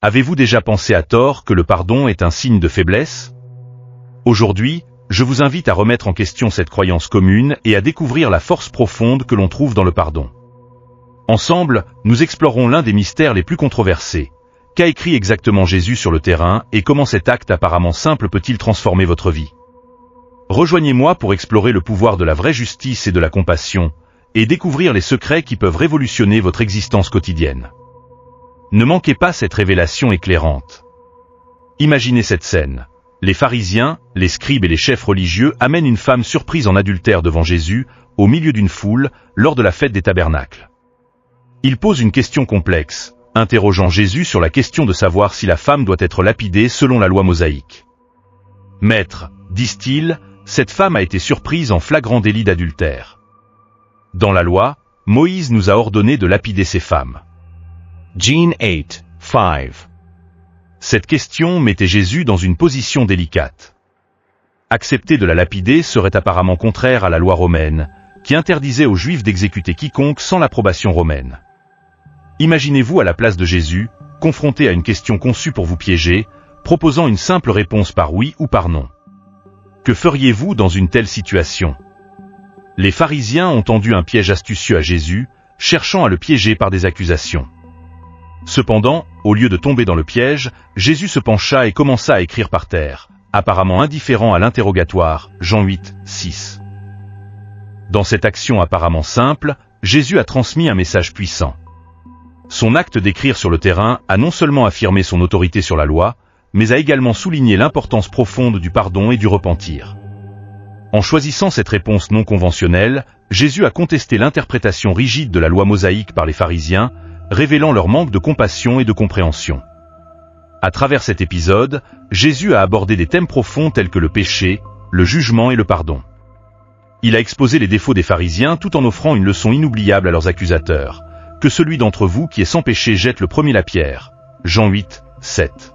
Avez-vous déjà pensé à tort que le pardon est un signe de faiblesse? Aujourd'hui, je vous invite à remettre en question cette croyance commune et à découvrir la force profonde que l'on trouve dans le pardon. Ensemble, nous explorerons l'un des mystères les plus controversés. Qu'a écrit exactement Jésus sur le terrain et comment cet acte apparemment simple peut-il transformer votre vie? Rejoignez-moi pour explorer le pouvoir de la vraie justice et de la compassion, et découvrir les secrets qui peuvent révolutionner votre existence quotidienne. Ne manquez pas cette révélation éclairante. Imaginez cette scène. Les pharisiens, les scribes et les chefs religieux amènent une femme surprise en adultère devant Jésus, au milieu d'une foule, lors de la fête des tabernacles. Ils posent une question complexe, interrogeant Jésus sur la question de savoir si la femme doit être lapidée selon la loi mosaïque. « Maître, disent-ils, cette femme a été surprise en flagrant délit d'adultère. Dans la loi, Moïse nous a ordonné de lapider ces femmes. » Gene 8, 5. Cette question mettait Jésus dans une position délicate. Accepter de la lapider serait apparemment contraire à la loi romaine, qui interdisait aux Juifs d'exécuter quiconque sans l'approbation romaine. Imaginez-vous à la place de Jésus, confronté à une question conçue pour vous piéger, proposant une simple réponse par oui ou par non. Que feriez-vous dans une telle situation? Les pharisiens ont tendu un piège astucieux à Jésus, cherchant à le piéger par des accusations. Cependant, au lieu de tomber dans le piège, Jésus se pencha et commença à écrire par terre, apparemment indifférent à l'interrogatoire, Jean 8, 6. Dans cette action apparemment simple, Jésus a transmis un message puissant. Son acte d'écrire sur le terrain a non seulement affirmé son autorité sur la loi, mais a également souligné l'importance profonde du pardon et du repentir. En choisissant cette réponse non conventionnelle, Jésus a contesté l'interprétation rigide de la loi mosaïque par les pharisiens, révélant leur manque de compassion et de compréhension. À travers cet épisode, Jésus a abordé des thèmes profonds tels que le péché, le jugement et le pardon. Il a exposé les défauts des pharisiens tout en offrant une leçon inoubliable à leurs accusateurs. Que celui d'entre vous qui est sans péché jette le premier la pierre. Jean 8, 7.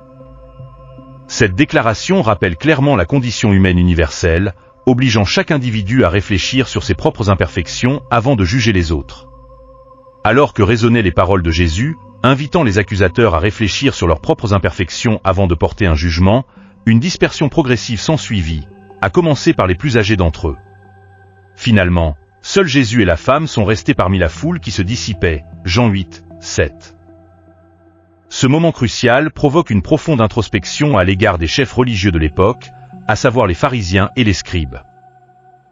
Cette déclaration rappelle clairement la condition humaine universelle, obligeant chaque individu à réfléchir sur ses propres imperfections avant de juger les autres. Alors que résonnaient les paroles de Jésus, invitant les accusateurs à réfléchir sur leurs propres imperfections avant de porter un jugement, une dispersion progressive s'ensuivit, à commencer par les plus âgés d'entre eux. Finalement, seuls Jésus et la femme sont restés parmi la foule qui se dissipait, Jean 8, 7. Ce moment crucial provoque une profonde introspection à l'égard des chefs religieux de l'époque, à savoir les pharisiens et les scribes.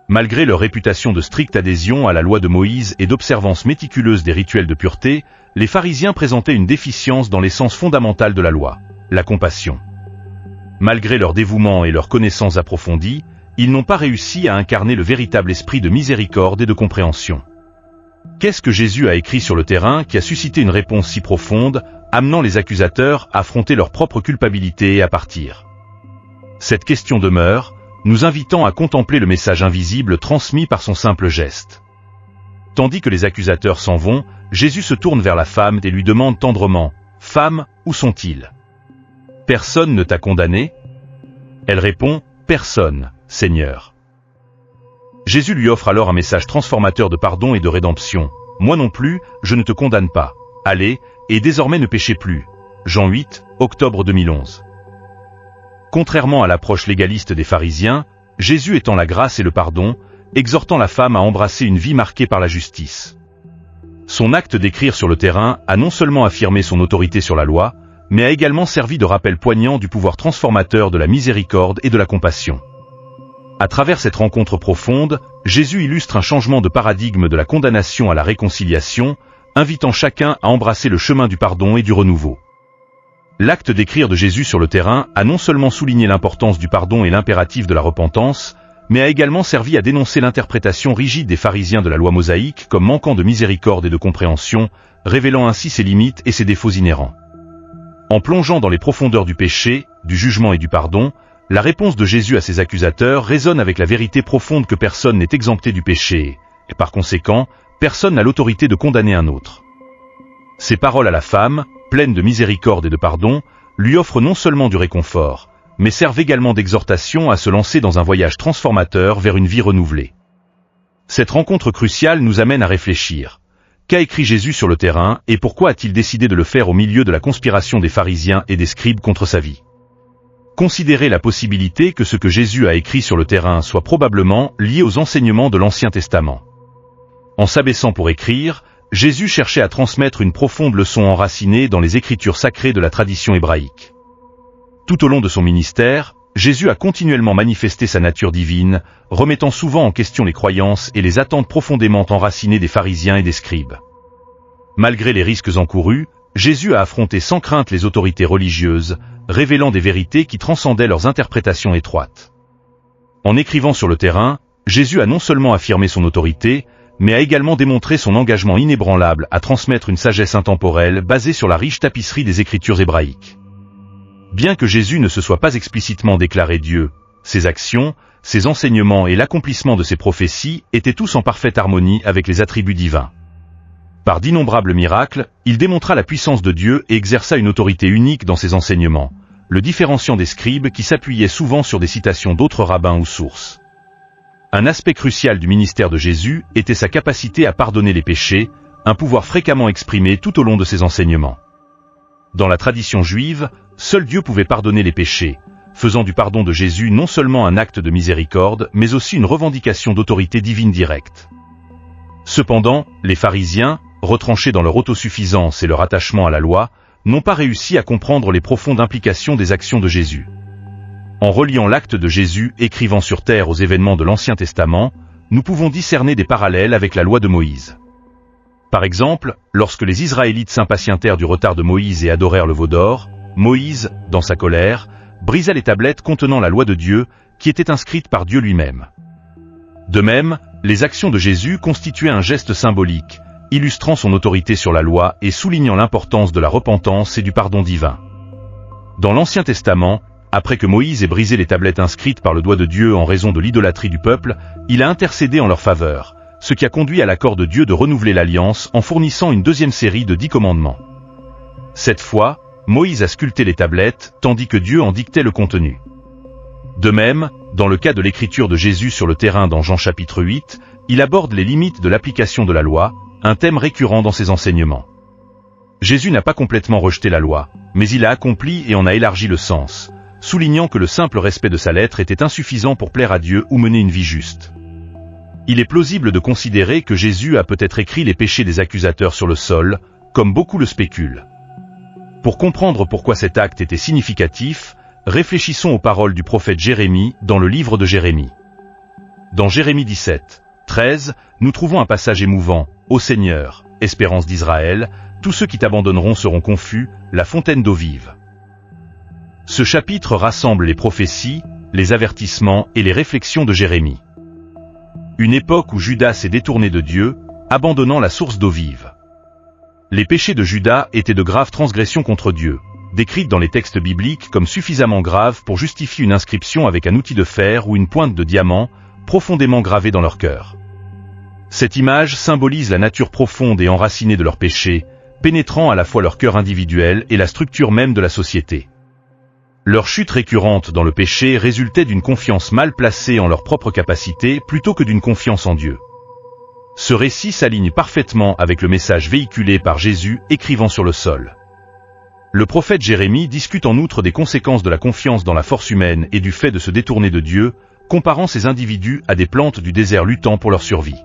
Malgré leur réputation de stricte adhésion à la loi de Moïse et d'observance méticuleuse des rituels de pureté, les pharisiens présentaient une déficience dans l'essence fondamentale de la loi, la compassion. Malgré leur dévouement et leur connaissance approfondie, ils n'ont pas réussi à incarner le véritable esprit de miséricorde et de compréhension. Qu'est-ce que Jésus a écrit sur le terrain qui a suscité une réponse si profonde, amenant les accusateurs à affronter leur propre culpabilité et à partir? Cette question demeure, nous invitant à contempler le message invisible transmis par son simple geste. Tandis que les accusateurs s'en vont, Jésus se tourne vers la femme et lui demande tendrement, « Femme, où sont-ils? Personne ne t'a condamné ?» Elle répond, « Personne, Seigneur. » Jésus lui offre alors un message transformateur de pardon et de rédemption. « Moi non plus, je ne te condamne pas. Allez, et désormais ne péchez plus. » Jean 8, octobre 2011. Contrairement à l'approche légaliste des pharisiens, Jésus étend la grâce et le pardon, exhortant la femme à embrasser une vie marquée par la justice. Son acte d'écrire sur le terrain a non seulement affirmé son autorité sur la loi, mais a également servi de rappel poignant du pouvoir transformateur de la miséricorde et de la compassion. À travers cette rencontre profonde, Jésus illustre un changement de paradigme de la condamnation à la réconciliation, invitant chacun à embrasser le chemin du pardon et du renouveau. L'acte d'écrire de Jésus sur le terrain a non seulement souligné l'importance du pardon et l'impératif de la repentance, mais a également servi à dénoncer l'interprétation rigide des pharisiens de la loi mosaïque comme manquant de miséricorde et de compréhension, révélant ainsi ses limites et ses défauts inhérents. En plongeant dans les profondeurs du péché, du jugement et du pardon, la réponse de Jésus à ses accusateurs résonne avec la vérité profonde que personne n'est exempté du péché, et par conséquent, personne n'a l'autorité de condamner un autre. Ces paroles à la femme, pleines de miséricorde et de pardon, lui offrent non seulement du réconfort, mais servent également d'exhortation à se lancer dans un voyage transformateur vers une vie renouvelée. Cette rencontre cruciale nous amène à réfléchir. Qu'a écrit Jésus sur le terrain et pourquoi a-t-il décidé de le faire au milieu de la conspiration des pharisiens et des scribes contre sa vie? Considérez la possibilité que ce que Jésus a écrit sur le terrain soit probablement lié aux enseignements de l'Ancien Testament. En s'abaissant pour écrire, Jésus cherchait à transmettre une profonde leçon enracinée dans les écritures sacrées de la tradition hébraïque. Tout au long de son ministère, Jésus a continuellement manifesté sa nature divine, remettant souvent en question les croyances et les attentes profondément enracinées des pharisiens et des scribes. Malgré les risques encourus, Jésus a affronté sans crainte les autorités religieuses, révélant des vérités qui transcendaient leurs interprétations étroites. En écrivant sur le terrain, Jésus a non seulement affirmé son autorité, mais a également démontré son engagement inébranlable à transmettre une sagesse intemporelle basée sur la riche tapisserie des écritures hébraïques. Bien que Jésus ne se soit pas explicitement déclaré Dieu, ses actions, ses enseignements et l'accomplissement de ses prophéties étaient tous en parfaite harmonie avec les attributs divins. Par d'innombrables miracles, il démontra la puissance de Dieu et exerça une autorité unique dans ses enseignements, le différenciant des scribes qui s'appuyaient souvent sur des citations d'autres rabbins ou sources. Un aspect crucial du ministère de Jésus était sa capacité à pardonner les péchés, un pouvoir fréquemment exprimé tout au long de ses enseignements. Dans la tradition juive, seul Dieu pouvait pardonner les péchés, faisant du pardon de Jésus non seulement un acte de miséricorde, mais aussi une revendication d'autorité divine directe. Cependant, les pharisiens, retranchés dans leur autosuffisance et leur attachement à la loi, n'ont pas réussi à comprendre les profondes implications des actions de Jésus. En reliant l'acte de Jésus écrivant sur terre aux événements de l'Ancien Testament, nous pouvons discerner des parallèles avec la loi de Moïse. Par exemple, lorsque les Israélites s'impatientèrent du retard de Moïse et adorèrent le veau d'or, Moïse, dans sa colère, brisa les tablettes contenant la loi de Dieu, qui était inscrite par Dieu lui-même. De même, les actions de Jésus constituaient un geste symbolique, illustrant son autorité sur la loi et soulignant l'importance de la repentance et du pardon divin. Dans l'Ancien Testament, après que Moïse ait brisé les tablettes inscrites par le doigt de Dieu en raison de l'idolâtrie du peuple, il a intercédé en leur faveur, ce qui a conduit à l'accord de Dieu de renouveler l'alliance en fournissant une deuxième série de 10 commandements. Cette fois, Moïse a sculpté les tablettes, tandis que Dieu en dictait le contenu. De même, dans le cas de l'écriture de Jésus sur le terrain dans Jean chapitre 8, il aborde les limites de l'application de la loi, un thème récurrent dans ses enseignements. Jésus n'a pas complètement rejeté la loi, mais il a accompli et en a élargi le sens, soulignant que le simple respect de sa lettre était insuffisant pour plaire à Dieu ou mener une vie juste. Il est plausible de considérer que Jésus a peut-être écrit les péchés des accusateurs sur le sol, comme beaucoup le spéculent. Pour comprendre pourquoi cet acte était significatif, réfléchissons aux paroles du prophète Jérémie dans le livre de Jérémie. Dans Jérémie 17, 13, nous trouvons un passage émouvant. « Ô Seigneur, espérance d'Israël, tous ceux qui t'abandonneront seront confus, la fontaine d'eau vive. » Ce chapitre rassemble les prophéties, les avertissements et les réflexions de Jérémie. Une époque où Judas s'est détourné de Dieu, abandonnant la source d'eau vive. Les péchés de Judas étaient de graves transgressions contre Dieu, décrites dans les textes bibliques comme suffisamment graves pour justifier une inscription avec un outil de fer ou une pointe de diamant, profondément gravée dans leur cœur. Cette image symbolise la nature profonde et enracinée de leurs péchés, pénétrant à la fois leur cœur individuel et la structure même de la société. Leur chute récurrente dans le péché résultait d'une confiance mal placée en leurs propres capacités plutôt que d'une confiance en Dieu. Ce récit s'aligne parfaitement avec le message véhiculé par Jésus écrivant sur le sol. Le prophète Jérémie discute en outre des conséquences de la confiance dans la force humaine et du fait de se détourner de Dieu, comparant ces individus à des plantes du désert luttant pour leur survie.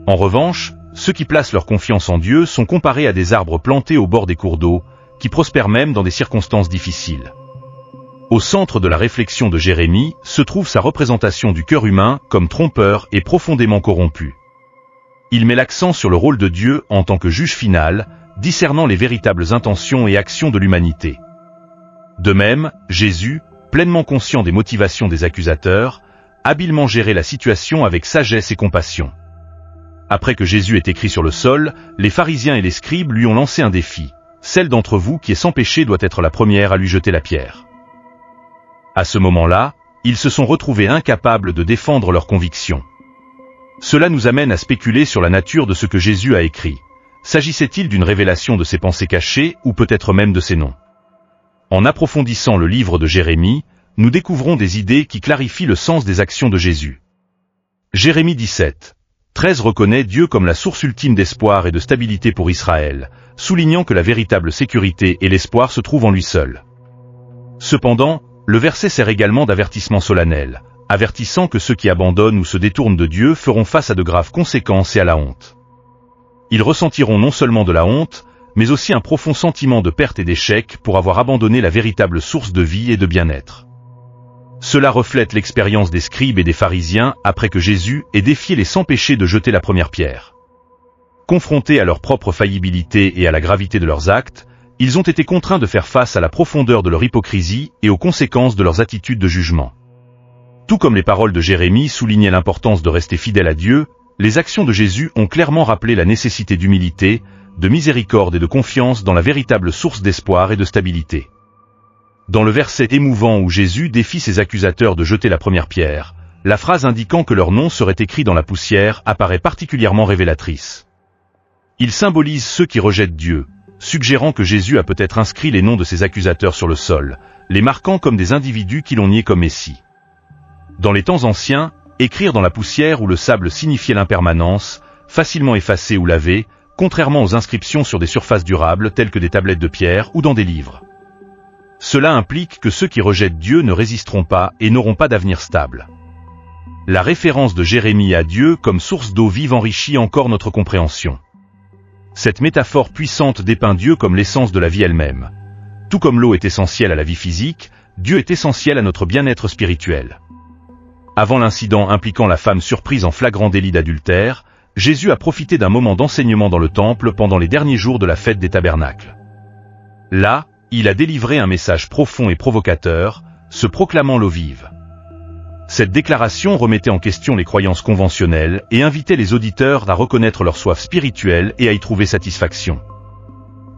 En revanche, ceux qui placent leur confiance en Dieu sont comparés à des arbres plantés au bord des cours d'eau, qui prospèrent même dans des circonstances difficiles. Au centre de la réflexion de Jérémie se trouve sa représentation du cœur humain comme trompeur et profondément corrompu. Il met l'accent sur le rôle de Dieu en tant que juge final, discernant les véritables intentions et actions de l'humanité. De même, Jésus, pleinement conscient des motivations des accusateurs, habilement gérait la situation avec sagesse et compassion. Après que Jésus ait écrit sur le sol, les pharisiens et les scribes lui ont lancé un défi. Celle d'entre vous qui est sans péché doit être la première à lui jeter la pierre. À ce moment-là, ils se sont retrouvés incapables de défendre leurs convictions. Cela nous amène à spéculer sur la nature de ce que Jésus a écrit. S'agissait-il d'une révélation de ses pensées cachées ou peut-être même de ses noms? En approfondissant le livre de Jérémie, nous découvrons des idées qui clarifient le sens des actions de Jésus. Jérémie 17, 13 reconnaît Dieu comme la source ultime d'espoir et de stabilité pour Israël, soulignant que la véritable sécurité et l'espoir se trouvent en lui seul. Cependant, le verset sert également d'avertissement solennel, avertissant que ceux qui abandonnent ou se détournent de Dieu feront face à de graves conséquences et à la honte. Ils ressentiront non seulement de la honte, mais aussi un profond sentiment de perte et d'échec pour avoir abandonné la véritable source de vie et de bien-être. Cela reflète l'expérience des scribes et des pharisiens après que Jésus ait défié les 100 péchés de jeter la première pierre. Confrontés à leur propre faillibilité et à la gravité de leurs actes, ils ont été contraints de faire face à la profondeur de leur hypocrisie et aux conséquences de leurs attitudes de jugement. Tout comme les paroles de Jérémie soulignaient l'importance de rester fidèle à Dieu, les actions de Jésus ont clairement rappelé la nécessité d'humilité, de miséricorde et de confiance dans la véritable source d'espoir et de stabilité. Dans le verset émouvant où Jésus défie ses accusateurs de jeter la première pierre, la phrase indiquant que leur nom serait écrit dans la poussière apparaît particulièrement révélatrice. Il symbolise ceux qui rejettent Dieu, suggérant que Jésus a peut-être inscrit les noms de ses accusateurs sur le sol, les marquant comme des individus qui l'ont nié comme Messie. Dans les temps anciens, écrire dans la poussière ou le sable signifiait l'impermanence, facilement effacée ou lavée, contrairement aux inscriptions sur des surfaces durables telles que des tablettes de pierre ou dans des livres. Cela implique que ceux qui rejettent Dieu ne résisteront pas et n'auront pas d'avenir stable. La référence de Jérémie à Dieu comme source d'eau vive enrichit encore notre compréhension. Cette métaphore puissante dépeint Dieu comme l'essence de la vie elle-même. Tout comme l'eau est essentielle à la vie physique, Dieu est essentiel à notre bien-être spirituel. Avant l'incident impliquant la femme surprise en flagrant délit d'adultère, Jésus a profité d'un moment d'enseignement dans le temple pendant les derniers jours de la fête des tabernacles. Là, il a délivré un message profond et provocateur, se proclamant l'eau vive. Cette déclaration remettait en question les croyances conventionnelles et invitait les auditeurs à reconnaître leur soif spirituelle et à y trouver satisfaction.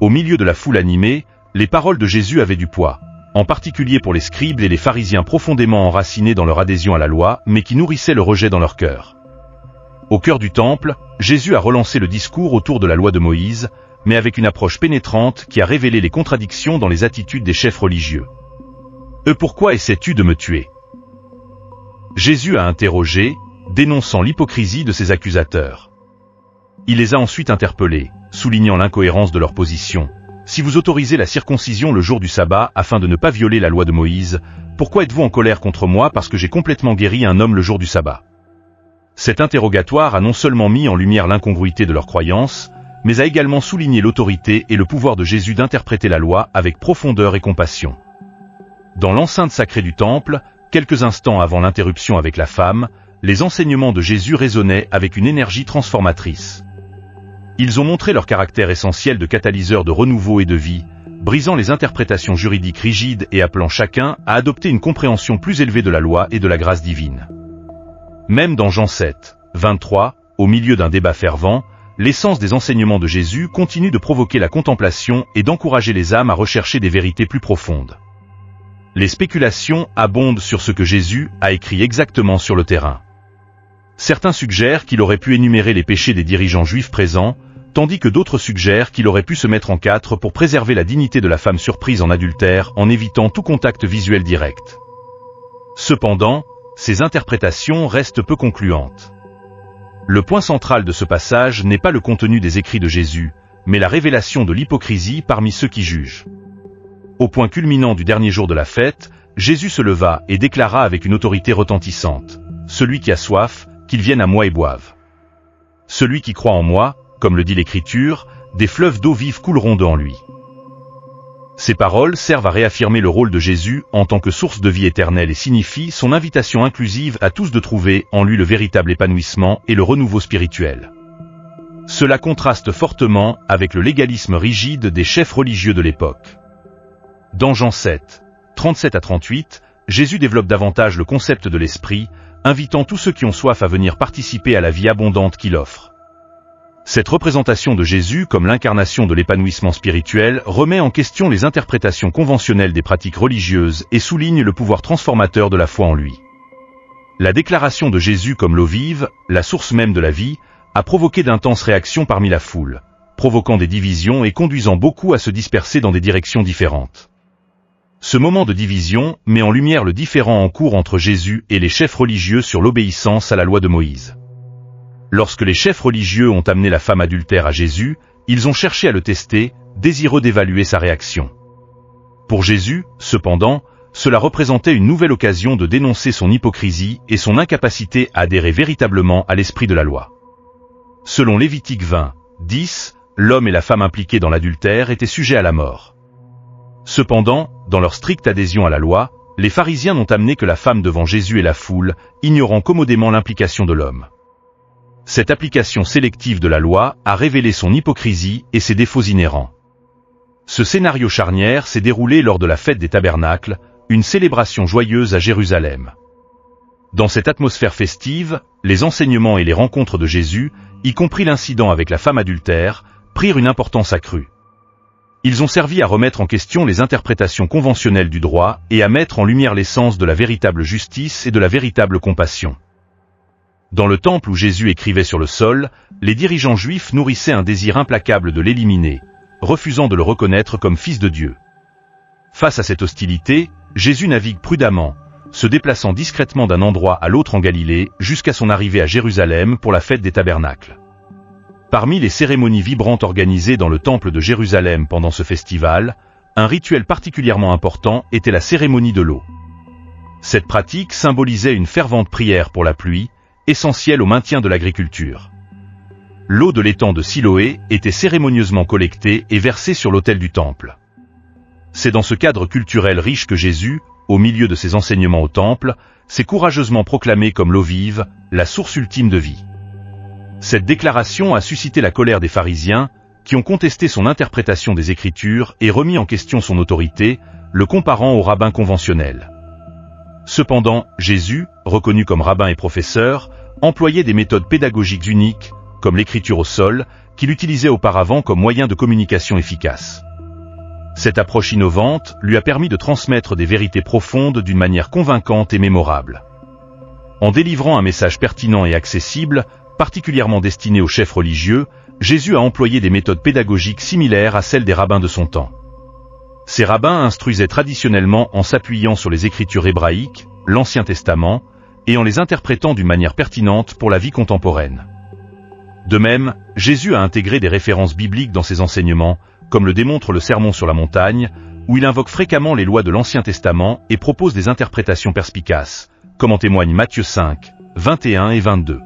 Au milieu de la foule animée, les paroles de Jésus avaient du poids, en particulier pour les scribes et les pharisiens profondément enracinés dans leur adhésion à la loi, mais qui nourrissaient le rejet dans leur cœur. Au cœur du temple, Jésus a relancé le discours autour de la loi de Moïse, mais avec une approche pénétrante qui a révélé les contradictions dans les attitudes des chefs religieux. « Pourquoi essaies-tu de me tuer » Jésus a interrogé, dénonçant l'hypocrisie de ses accusateurs. Il les a ensuite interpellés, soulignant l'incohérence de leur position. « Si vous autorisez la circoncision le jour du sabbat afin de ne pas violer la loi de Moïse, pourquoi êtes-vous en colère contre moi parce que j'ai complètement guéri un homme le jour du sabbat » Cet interrogatoire a non seulement mis en lumière l'incongruité de leurs croyances, mais a également souligné l'autorité et le pouvoir de Jésus d'interpréter la loi avec profondeur et compassion. Dans l'enceinte sacrée du temple, quelques instants avant l'interruption avec la femme, les enseignements de Jésus résonnaient avec une énergie transformatrice. Ils ont montré leur caractère essentiel de catalyseur de renouveau et de vie, brisant les interprétations juridiques rigides et appelant chacun à adopter une compréhension plus élevée de la loi et de la grâce divine. Même dans Jean 7, 23, au milieu d'un débat fervent, l'essence des enseignements de Jésus continue de provoquer la contemplation et d'encourager les âmes à rechercher des vérités plus profondes. Les spéculations abondent sur ce que Jésus a écrit exactement sur le terrain. Certains suggèrent qu'il aurait pu énumérer les péchés des dirigeants juifs présents, tandis que d'autres suggèrent qu'il aurait pu se mettre en quatre pour préserver la dignité de la femme surprise en adultère en évitant tout contact visuel direct. Cependant, ces interprétations restent peu concluantes. Le point central de ce passage n'est pas le contenu des écrits de Jésus, mais la révélation de l'hypocrisie parmi ceux qui jugent. Au point culminant du dernier jour de la fête, Jésus se leva et déclara avec une autorité retentissante : « Celui qui a soif, qu'il vienne à moi et boive. Celui qui croit en moi, comme le dit l'Écriture, des fleuves d'eau vive couleront devant lui. » Ces paroles servent à réaffirmer le rôle de Jésus en tant que source de vie éternelle et signifient son invitation inclusive à tous de trouver en lui le véritable épanouissement et le renouveau spirituel. Cela contraste fortement avec le légalisme rigide des chefs religieux de l'époque. Dans Jean 7, 37 à 38, Jésus développe davantage le concept de l'esprit, invitant tous ceux qui ont soif à venir participer à la vie abondante qu'il offre. Cette représentation de Jésus comme l'incarnation de l'épanouissement spirituel remet en question les interprétations conventionnelles des pratiques religieuses et souligne le pouvoir transformateur de la foi en lui. La déclaration de Jésus comme l'eau vive, la source même de la vie, a provoqué d'intenses réactions parmi la foule, provoquant des divisions et conduisant beaucoup à se disperser dans des directions différentes. Ce moment de division met en lumière le différend en cours entre Jésus et les chefs religieux sur l'obéissance à la loi de Moïse. Lorsque les chefs religieux ont amené la femme adultère à Jésus, ils ont cherché à le tester, désireux d'évaluer sa réaction. Pour Jésus, cependant, cela représentait une nouvelle occasion de dénoncer son hypocrisie et son incapacité à adhérer véritablement à l'esprit de la loi. Selon Lévitique 20, 10, l'homme et la femme impliqués dans l'adultère étaient sujets à la mort. Cependant, dans leur stricte adhésion à la loi, les pharisiens n'ont amené que la femme devant Jésus et la foule, ignorant commodément l'implication de l'homme. Cette application sélective de la loi a révélé son hypocrisie et ses défauts inhérents. Ce scénario charnière s'est déroulé lors de la fête des Tabernacles, une célébration joyeuse à Jérusalem. Dans cette atmosphère festive, les enseignements et les rencontres de Jésus, y compris l'incident avec la femme adultère, prirent une importance accrue. Ils ont servi à remettre en question les interprétations conventionnelles du droit et à mettre en lumière l'essence de la véritable justice et de la véritable compassion. Dans le temple où Jésus écrivait sur le sol, les dirigeants juifs nourrissaient un désir implacable de l'éliminer, refusant de le reconnaître comme fils de Dieu. Face à cette hostilité, Jésus navigue prudemment, se déplaçant discrètement d'un endroit à l'autre en Galilée jusqu'à son arrivée à Jérusalem pour la fête des Tabernacles. Parmi les cérémonies vibrantes organisées dans le temple de Jérusalem pendant ce festival, un rituel particulièrement important était la cérémonie de l'eau. Cette pratique symbolisait une fervente prière pour la pluie, essentielle au maintien de l'agriculture. L'eau de l'étang de Siloé était cérémonieusement collectée et versée sur l'autel du temple. C'est dans ce cadre culturel riche que Jésus, au milieu de ses enseignements au temple, s'est courageusement proclamé comme l'eau vive, la source ultime de vie. Cette déclaration a suscité la colère des pharisiens, qui ont contesté son interprétation des Écritures et remis en question son autorité, le comparant au rabbin conventionnel. Cependant, Jésus, reconnu comme rabbin et professeur, employait des méthodes pédagogiques uniques, comme l'écriture au sol, qu'il utilisait auparavant comme moyen de communication efficace. Cette approche innovante lui a permis de transmettre des vérités profondes d'une manière convaincante et mémorable. En délivrant un message pertinent et accessible, particulièrement destiné aux chefs religieux, Jésus a employé des méthodes pédagogiques similaires à celles des rabbins de son temps. Ces rabbins instruisaient traditionnellement en s'appuyant sur les Écritures hébraïques, l'Ancien Testament, et en les interprétant d'une manière pertinente pour la vie contemporaine. De même, Jésus a intégré des références bibliques dans ses enseignements, comme le démontre le Sermon sur la montagne, où il invoque fréquemment les lois de l'Ancien Testament et propose des interprétations perspicaces, comme en témoignent Matthieu 5, 21 et 22.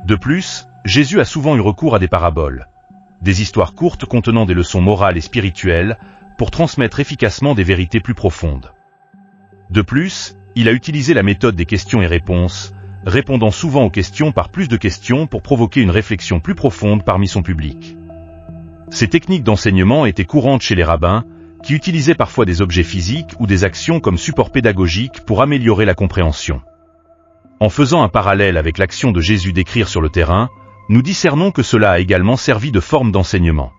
De plus, Jésus a souvent eu recours à des paraboles, des histoires courtes contenant des leçons morales et spirituelles, pour transmettre efficacement des vérités plus profondes. De plus, il a utilisé la méthode des questions et réponses, répondant souvent aux questions par plus de questions pour provoquer une réflexion plus profonde parmi son public. Ces techniques d'enseignement étaient courantes chez les rabbins, qui utilisaient parfois des objets physiques ou des actions comme support pédagogique pour améliorer la compréhension. En faisant un parallèle avec l'action de Jésus d'écrire sur le terrain, nous discernons que cela a également servi de forme d'enseignement.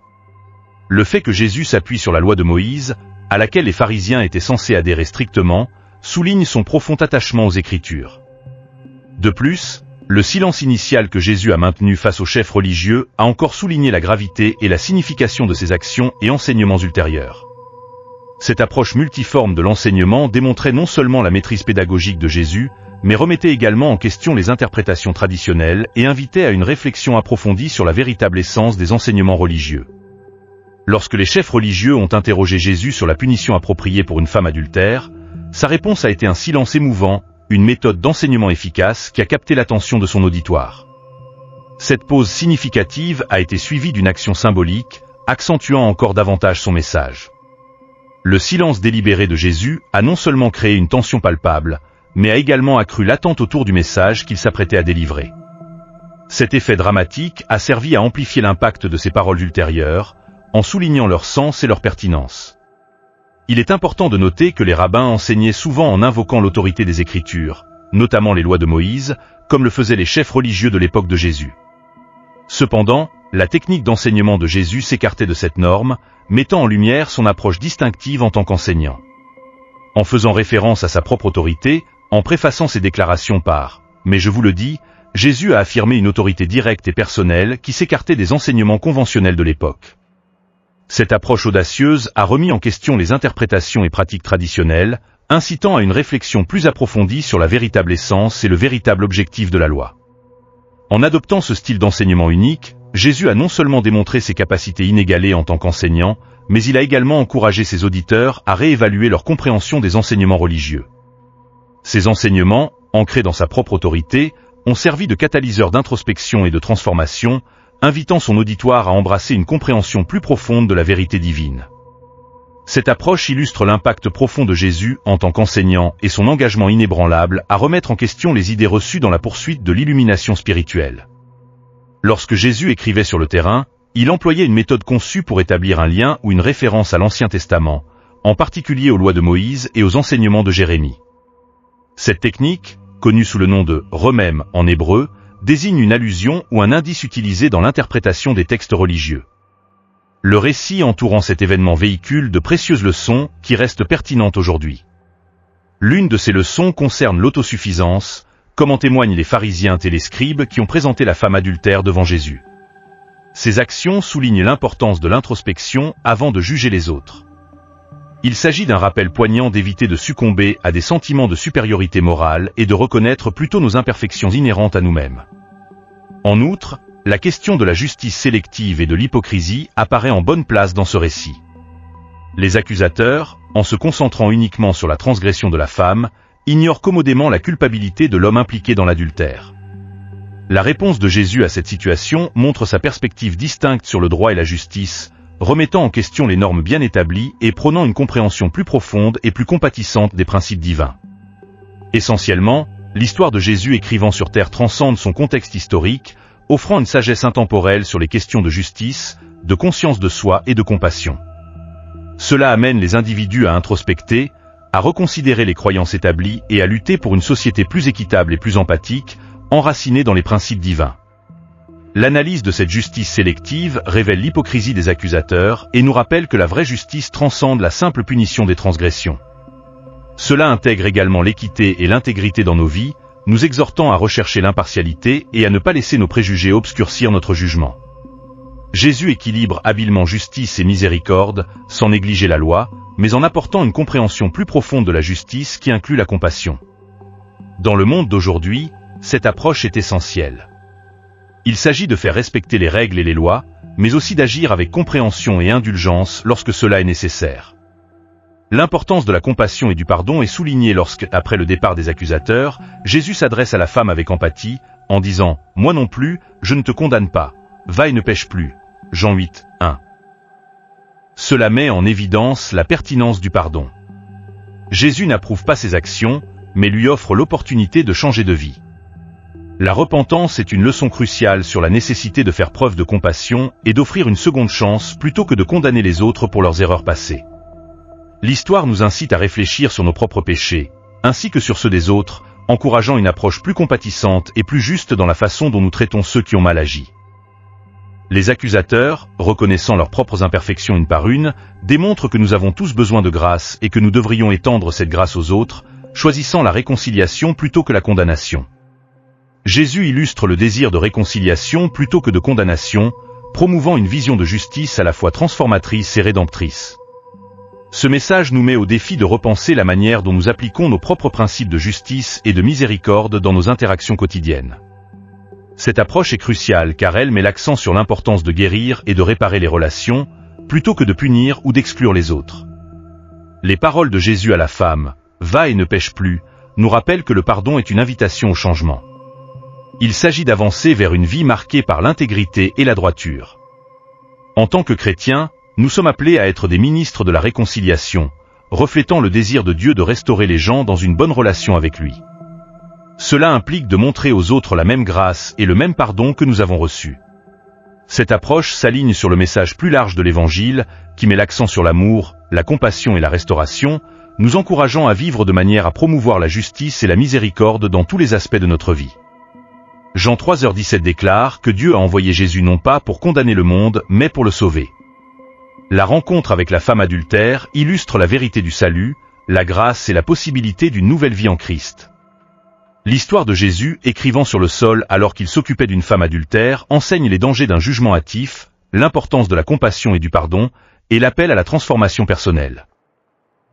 Le fait que Jésus s'appuie sur la loi de Moïse, à laquelle les pharisiens étaient censés adhérer strictement, souligne son profond attachement aux Écritures. De plus, le silence initial que Jésus a maintenu face aux chefs religieux a encore souligné la gravité et la signification de ses actions et enseignements ultérieurs. Cette approche multiforme de l'enseignement démontrait non seulement la maîtrise pédagogique de Jésus, mais remettait également en question les interprétations traditionnelles et invitait à une réflexion approfondie sur la véritable essence des enseignements religieux. Lorsque les chefs religieux ont interrogé Jésus sur la punition appropriée pour une femme adultère, sa réponse a été un silence émouvant, une méthode d'enseignement efficace qui a capté l'attention de son auditoire. Cette pause significative a été suivie d'une action symbolique, accentuant encore davantage son message. Le silence délibéré de Jésus a non seulement créé une tension palpable, mais a également accru l'attente autour du message qu'il s'apprêtait à délivrer. Cet effet dramatique a servi à amplifier l'impact de ses paroles ultérieures, en soulignant leur sens et leur pertinence. Il est important de noter que les rabbins enseignaient souvent en invoquant l'autorité des Écritures, notamment les lois de Moïse, comme le faisaient les chefs religieux de l'époque de Jésus. Cependant, la technique d'enseignement de Jésus s'écartait de cette norme, mettant en lumière son approche distinctive en tant qu'enseignant. En faisant référence à sa propre autorité, en préfaçant ses déclarations par « Mais je vous le dis », Jésus a affirmé une autorité directe et personnelle qui s'écartait des enseignements conventionnels de l'époque. Cette approche audacieuse a remis en question les interprétations et pratiques traditionnelles, incitant à une réflexion plus approfondie sur la véritable essence et le véritable objectif de la loi. En adoptant ce style d'enseignement unique, Jésus a non seulement démontré ses capacités inégalées en tant qu'enseignant, mais il a également encouragé ses auditeurs à réévaluer leur compréhension des enseignements religieux. Ces enseignements, ancrés dans sa propre autorité, ont servi de catalyseur d'introspection et de transformation, invitant son auditoire à embrasser une compréhension plus profonde de la vérité divine. Cette approche illustre l'impact profond de Jésus en tant qu'enseignant et son engagement inébranlable à remettre en question les idées reçues dans la poursuite de l'illumination spirituelle. Lorsque Jésus écrivait sur le terrain, il employait une méthode conçue pour établir un lien ou une référence à l'Ancien Testament, en particulier aux lois de Moïse et aux enseignements de Jérémie. Cette technique, connue sous le nom de « remème » en hébreu, désigne une allusion ou un indice utilisé dans l'interprétation des textes religieux. Le récit entourant cet événement véhicule de précieuses leçons qui restent pertinentes aujourd'hui. L'une de ces leçons concerne l'autosuffisance, comme en témoignent les pharisiens et les scribes qui ont présenté la femme adultère devant Jésus. Ces actions soulignent l'importance de l'introspection avant de juger les autres. Il s'agit d'un rappel poignant d'éviter de succomber à des sentiments de supériorité morale et de reconnaître plutôt nos imperfections inhérentes à nous-mêmes. En outre, la question de la justice sélective et de l'hypocrisie apparaît en bonne place dans ce récit. Les accusateurs, en se concentrant uniquement sur la transgression de la femme, ignorent commodément la culpabilité de l'homme impliqué dans l'adultère. La réponse de Jésus à cette situation montre sa perspective distincte sur le droit et la justice, remettant en question les normes bien établies et prônant une compréhension plus profonde et plus compatissante des principes divins. Essentiellement, l'histoire de Jésus écrivant sur terre transcende son contexte historique, offrant une sagesse intemporelle sur les questions de justice, de conscience de soi et de compassion. Cela amène les individus à introspecter, à reconsidérer les croyances établies et à lutter pour une société plus équitable et plus empathique, enracinée dans les principes divins. L'analyse de cette justice sélective révèle l'hypocrisie des accusateurs et nous rappelle que la vraie justice transcende la simple punition des transgressions. Cela intègre également l'équité et l'intégrité dans nos vies, nous exhortant à rechercher l'impartialité et à ne pas laisser nos préjugés obscurcir notre jugement. Jésus équilibre habilement justice et miséricorde, sans négliger la loi, mais en apportant une compréhension plus profonde de la justice qui inclut la compassion. Dans le monde d'aujourd'hui, cette approche est essentielle. Il s'agit de faire respecter les règles et les lois, mais aussi d'agir avec compréhension et indulgence lorsque cela est nécessaire. L'importance de la compassion et du pardon est soulignée lorsque, après le départ des accusateurs, Jésus s'adresse à la femme avec empathie, en disant « Moi non plus, je ne te condamne pas, va et ne pêche plus » Jean 8, 1. Cela met en évidence la pertinence du pardon. Jésus n'approuve pas ses actions, mais lui offre l'opportunité de changer de vie. La repentance est une leçon cruciale sur la nécessité de faire preuve de compassion et d'offrir une seconde chance plutôt que de condamner les autres pour leurs erreurs passées. L'histoire nous incite à réfléchir sur nos propres péchés, ainsi que sur ceux des autres, encourageant une approche plus compatissante et plus juste dans la façon dont nous traitons ceux qui ont mal agi. Les accusateurs, reconnaissant leurs propres imperfections une par une, démontrent que nous avons tous besoin de grâce et que nous devrions étendre cette grâce aux autres, choisissant la réconciliation plutôt que la condamnation. Jésus illustre le désir de réconciliation plutôt que de condamnation, promouvant une vision de justice à la fois transformatrice et rédemptrice. Ce message nous met au défi de repenser la manière dont nous appliquons nos propres principes de justice et de miséricorde dans nos interactions quotidiennes. Cette approche est cruciale car elle met l'accent sur l'importance de guérir et de réparer les relations, plutôt que de punir ou d'exclure les autres. Les paroles de Jésus à la femme, « Va et ne pêche plus », nous rappellent que le pardon est une invitation au changement. Il s'agit d'avancer vers une vie marquée par l'intégrité et la droiture. En tant que chrétiens, nous sommes appelés à être des ministres de la réconciliation, reflétant le désir de Dieu de restaurer les gens dans une bonne relation avec lui. Cela implique de montrer aux autres la même grâce et le même pardon que nous avons reçu. Cette approche s'aligne sur le message plus large de l'Évangile, qui met l'accent sur l'amour, la compassion et la restauration, nous encourageant à vivre de manière à promouvoir la justice et la miséricorde dans tous les aspects de notre vie. Jean 3h17 déclare que Dieu a envoyé Jésus non pas pour condamner le monde, mais pour le sauver. La rencontre avec la femme adultère illustre la vérité du salut, la grâce et la possibilité d'une nouvelle vie en Christ. L'histoire de Jésus, écrivant sur le sol alors qu'il s'occupait d'une femme adultère, enseigne les dangers d'un jugement hâtif, l'importance de la compassion et du pardon, et l'appel à la transformation personnelle.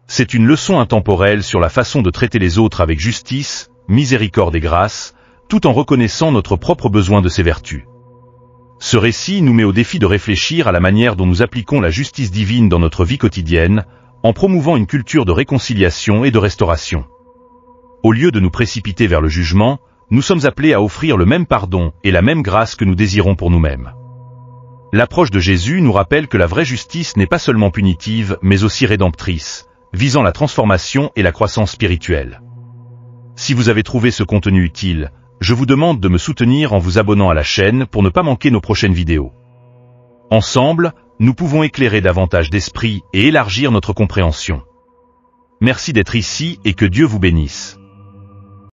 C'est une leçon intemporelle sur la façon de traiter les autres avec justice, miséricorde et grâce, tout en reconnaissant notre propre besoin de ces vertus. Ce récit nous met au défi de réfléchir à la manière dont nous appliquons la justice divine dans notre vie quotidienne, en promouvant une culture de réconciliation et de restauration. Au lieu de nous précipiter vers le jugement, nous sommes appelés à offrir le même pardon et la même grâce que nous désirons pour nous-mêmes. L'approche de Jésus nous rappelle que la vraie justice n'est pas seulement punitive, mais aussi rédemptrice, visant la transformation et la croissance spirituelle. Si vous avez trouvé ce contenu utile, je vous demande de me soutenir en vous abonnant à la chaîne pour ne pas manquer nos prochaines vidéos. Ensemble, nous pouvons éclairer davantage d'esprits et élargir notre compréhension. Merci d'être ici et que Dieu vous bénisse.